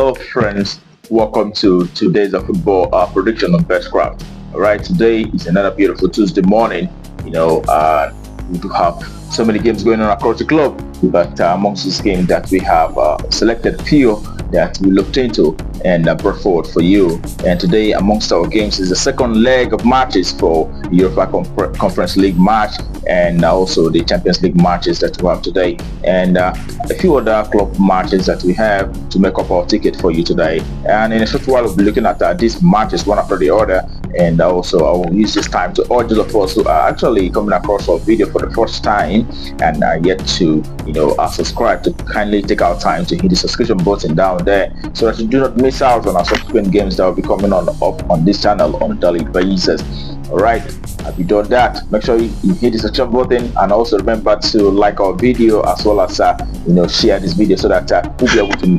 Hello, friends. Welcome to today's football prediction on Betkraft. All right, today is another beautiful Tuesday morning. We do have so many games going on across the globe, but amongst these games that we have selected a few that we looked into and brought forward for you. And today, amongst our games, is the second leg of matches for Europa Conference League match and also the Champions League matches that we have today, and a few other club matches that we have to make up our ticket for you today. And in a short while, we'll be looking at these matches one after the other. And also, I will use this time to urge those of us who are actually coming across our video for the first time and are yet to, subscribe, to kindly take our time to hit the subscription button down there so that you do not miss out on our subsequent games that will be coming up on this channel on a daily basis. All right, have you done that? Make sure you hit the subscription button, and also remember to like our video as well as share this video so that we'll be able to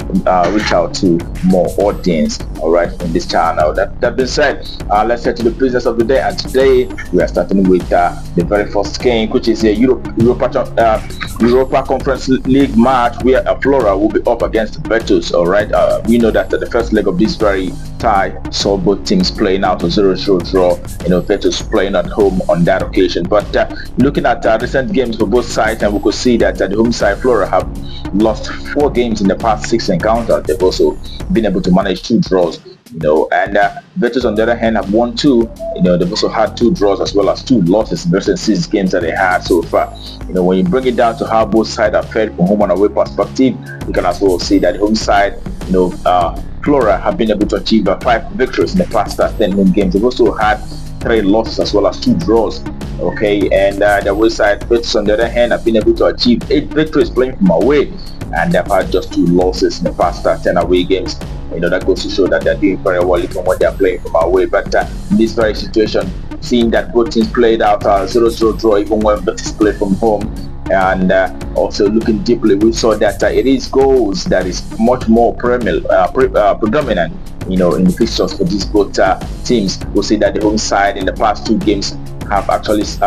reach out to more audience. All right, in this channel. That being said, let's get to the business of the day. And today we are starting with the very first game, which is a Europa Conference League match where Flora will be up against Betis. All right, we know that the first leg of this very tie saw both teams playing out a 0-0 draw. Betis playing at home on that occasion. But looking at recent games for both sides, and we could see that the home side Flora have lost 4 games in the past 6 encounters. They've also been able to manage 2 draws. And Betis on the other hand have won 2. They've also had 2 draws as well as 2 losses in the recent 6 games that they had so far. When you bring it down to how both sides are fared from home and away perspective, you can as well see that the home side, Flora have been able to achieve 5 victories in the past 10 home games. They've also had 3 losses as well as 2 draws. Okay, and the away side Betis on the other hand have been able to achieve 8 victories playing from away, and they've had just 2 losses in the past 10 away games. That goes to show that they're doing very well even when they're playing from away. But in this very situation, seeing that both teams played out a 0-0 draw even when Betis played from home, and also looking deeply, we saw that it is goals that is much more predominant in the fixtures for these both teams. We'll see that the home side in the past 2 games have actually seen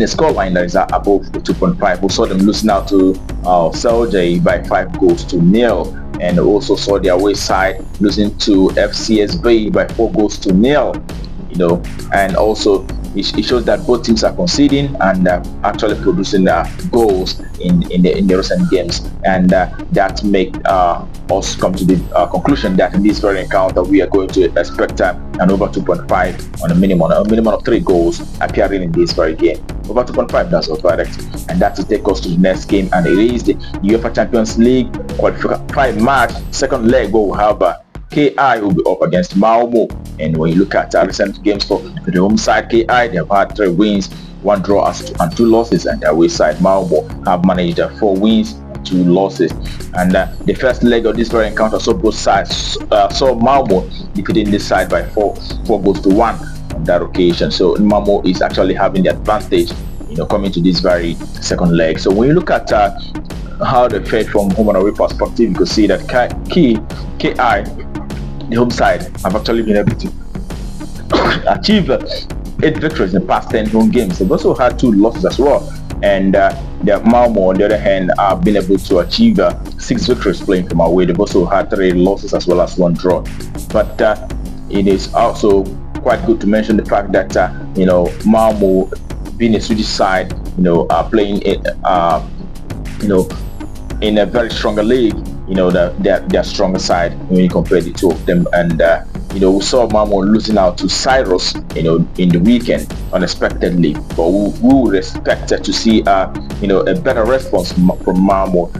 a scoreline that is above the 2.5. We saw them losing out to Celje by 5-0, and also saw their away side losing to FCSB by 4-0. And also it shows that both teams are conceding and actually producing goals in the recent games, and that make us come to the conclusion that in this very encounter we are going to expect an over 2.5 on a minimum of 3 goals appearing in this very game. Over 2.5, that's all correct. And that will take us to the next game, and it is the UEFA Champions League qualified match, second leg, where we'll have KI will be up against Malmo. And when you look at recent games for the home side KI, they have had 3 wins, 1 draw and 2 losses, and the away side Malmo have managed 4 wins, 2 losses. And the first leg of this very encounter saw both sides saw Malmo defeating this side by 4-1 on that occasion. So Malmo is actually having the advantage coming to this very second leg. So when you look at how they fared from home and away perspective, you can see that KI, the home side, have actually been able to achieve 8 victories in the past 10 home games. They've also had 2 losses as well, and the Malmo on the other hand have been able to achieve 6 victories playing from away. They've also had 3 losses as well as 1 draw. But it is also quite good to mention the fact that Malmo, being a Swedish side, are playing it in a very stronger league. Their stronger side when you compare the 2 of them. And we saw Malmo losing out to Cyrus in the weekend unexpectedly, but we would expect to see a better response from Malmo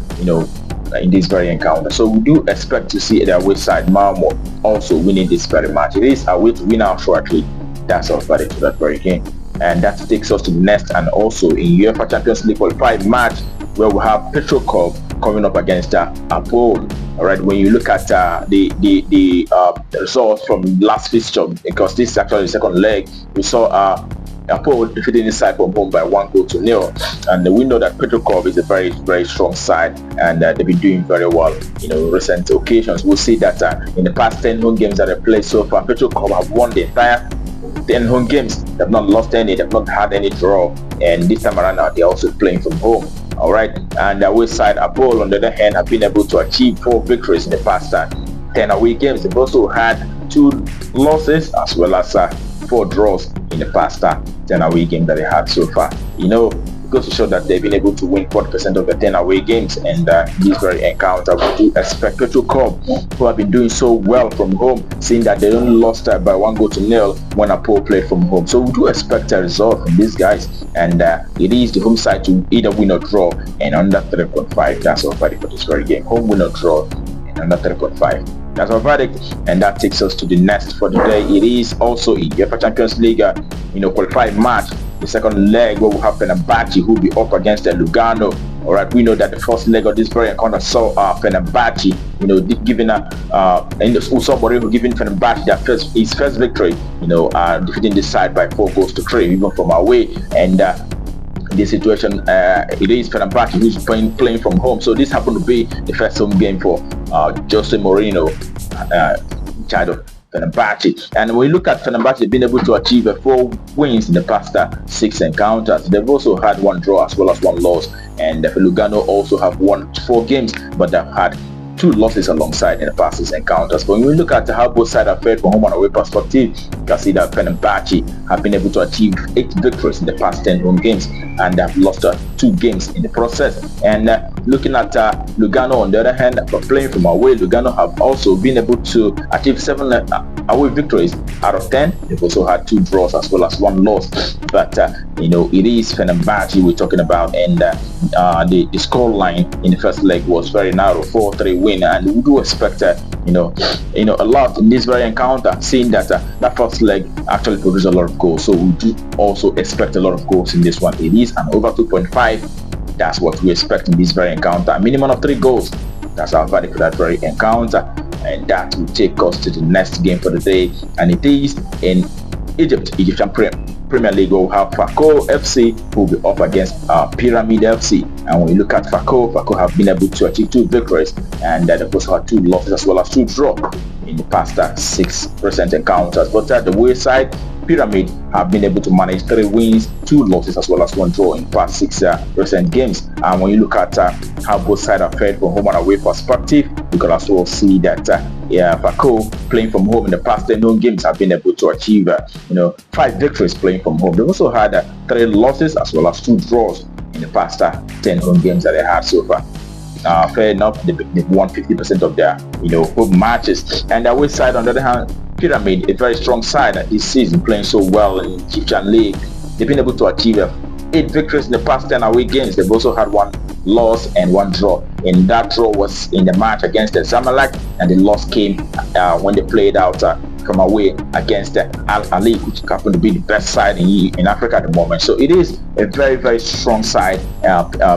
in this very encounter. So we do expect to see the away side Malmo also winning this very match. It is a way to win out shortly. That's our verdict to that very game. And that takes us to the next, and also in UEFA Champions League qualified match where we have Betkraft coming up against Apol. All right, when you look at the results from last fixture, because this is actually the second leg, we saw Apol defeating this side from home by 1-0, and we know that Betkraft is a very, very strong side, and they've been doing very well recent occasions. We'll see that in the past 10 home games that they played so far, Betkraft have won the entire 10 home games. They've not lost any, they've not had any draw, and this time around now they're also playing from home. All right, and the away side, Apollo, on the other hand, have been able to achieve 4 victories in the past 10 away games. They've also had 2 losses as well as 4 draws in the past 10 away games that they had so far. It goes to show that they've been able to win 40% of the 10 away games, and this very encounter we do expect Petro Club, who have been doing so well from home, seeing that they only lost by 1-0 when Apollo played from home. So we do expect a result from these guys, and it is the home side to either win or draw, and under 3.5. That's our verdict for this very game: home win or draw, and under 3.5. That's our verdict, and that takes us to the next for the day. It is also a UEFA Champions League, qualifying match. The second leg, where we have Fenerbahce, who will be up against Lugano. All right, we know that the first leg of this very encounter saw Fenerbahce, giving somebody who giving Fenerbahce his first victory, defeating this side by 4-3, even from away. And this situation, it is Fenerbahce who's playing from home. So this happened to be the first home game for Jose Mourinho, child of Fenerbahce. And when you look at Fenerbahce, they've been able to achieve 4 wins in the past 6 encounters. They've also had 1 draw as well as 1 loss. And Lugano also have won 4 games, but they've had 2 losses alongside in the past 6 encounters. But when we look at how both sides have fared from home and away perspective, you can see that Fenerbahce have been able to achieve 8 victories in the past 10 home games, and they have lost 2 games in the process. And looking at Lugano, on the other hand, for playing from away, Lugano have also been able to achieve 7 away victories out of 10. They've also had 2 draws as well as 1 loss. But it is Fenerbahce we're talking about, and the score line in the first leg was very narrow, 4-3 win, and we do expect a lot in this very encounter, seeing that that first leg actually produced a lot of goals. So we do also expect a lot of goals in this one. It is an over 2.5. That's what we expect in this very encounter. A minimum of 3 goals. That's our verdict for that very encounter. And that will take us to the next game for the day. And it is in Egyptian Premier League. We'll have Fako FC who will be up against Pyramid FC. And when you look at Fako have been able to achieve 2 victories, and they've also had 2 losses as well as 2 draws in the past 6% encounters. But at the way side, Pyramid have been able to manage 3 wins, 2 losses as well as 1 draw in past 6% games. And when you look at how both sides are fared from home and away perspective, you can also see that Fako playing from home in the past 10 home games have been able to achieve 5 victories playing from home. They've also had 3 losses as well as 2 draws in the past 10 home games that they had so far. Fair enough, they've won 50% of their home matches. And the away side, on the other hand, Pyramid, a very strong side this season, playing so well in Egyptian League. They've been able to achieve 8 victories in the past 10 away games. They've also had 1 loss and 1 draw. And that draw was in the match against the Zamalek, and the loss came when they played out from away against Al Ali, which happened to be the best side in Africa at the moment. So it is a very, very strong side,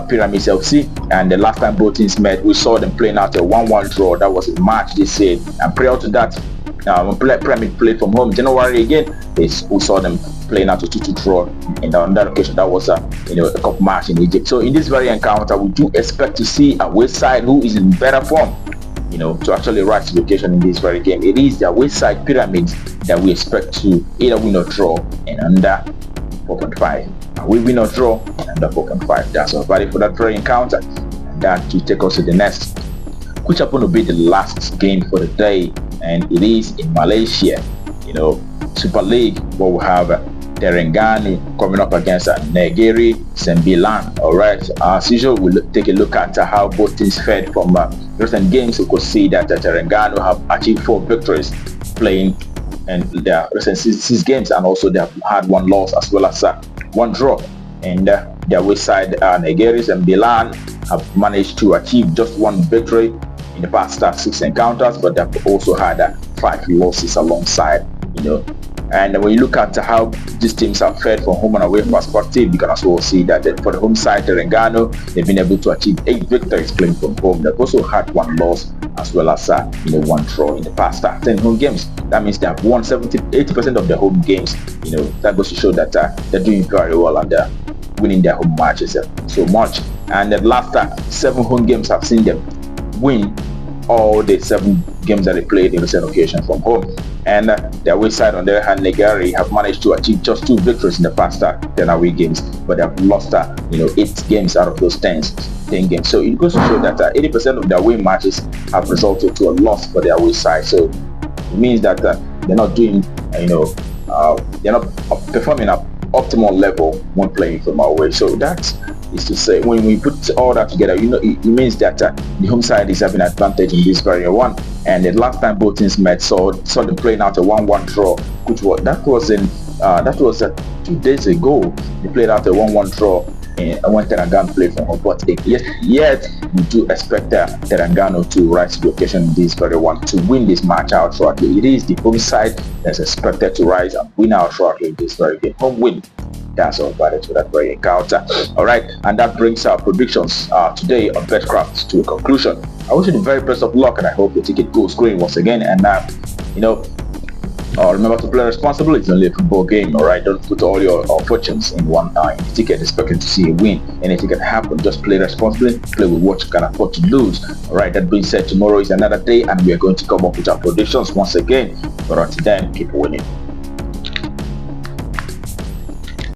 Pyramids FC. And the last time both teams met, we saw them playing out a 1-1 draw. That was in March this year. And prior to that, when Pyramid played from home January again, we saw them playing out a 2-2 draw. And on that occasion, that was a cup match in Egypt. So in this very encounter, we do expect to see a away side who is in better form, to actually rise to the occasion in this very game. It is the away side Pyramids that we expect to either win or draw, and under 4.5. We win or draw, and under 4.5. That's our value for that very encounter. And that will take us to the next, which happen to be the last game for the day, and it is in Malaysia. Super League, where we have Terengganu coming up against Negeri Sembilan. All right, as usual, we'll take a look at how both teams fared from recent games. We could see that Terengganu have achieved 4 victories playing in their recent 6 games, and also they have had 1 loss as well as 1 draw. And their away side, Negeri Sembilan, have managed to achieve just 1 victory in the past 6 encounters, but they've also had 5 losses alongside. And when you look at how these teams have fared from home and away perspective, you can also see that for the home side, Terengganu, they've been able to achieve 8 victories playing from home. They've also had 1 loss as well as 1 draw in the past 10 home games. That means they have won 80% of their home games. That goes to show that they're doing very well and they're winning their home matches so much. And the last 7 home games have seen them win all the 7 games that they played in recent occasion from home. And the away side, on the other hand, Negari have managed to achieve just 2 victories in the past 10 away games, but they have lost 8 games out of those 10 games. So it goes to show that 80% of their away matches have resulted to a loss for the away side. So it means that they're not doing, they're not performing at optimal level when playing from away. So that is to say, when we put all that together, it means that the home side is having an advantage in this very one. And the last time both teams met, saw them playing out a 1-1 draw, which was 2 days ago. They played out a 1-1 draw. When Terangano played from home, but yet we do expect Terangano to rise to the occasion in this very one to win this match out shortly. It is the home side that's expected to rise and win out shortly in this very game. Home win. That's all about it for that very encounter. All right, and that brings our predictions today on Betkraft to a conclusion. I wish you the very best of luck, and I hope your ticket goes green once again. And remember to play responsibly. It's only a football game, all right? Don't put all your fortunes in one ticket expecting to see a win. Anything can happen. Just play responsibly. Play with what you can afford to lose. All right, that being said, tomorrow is another day, and we are going to come up with our predictions once again. But until then, keep winning.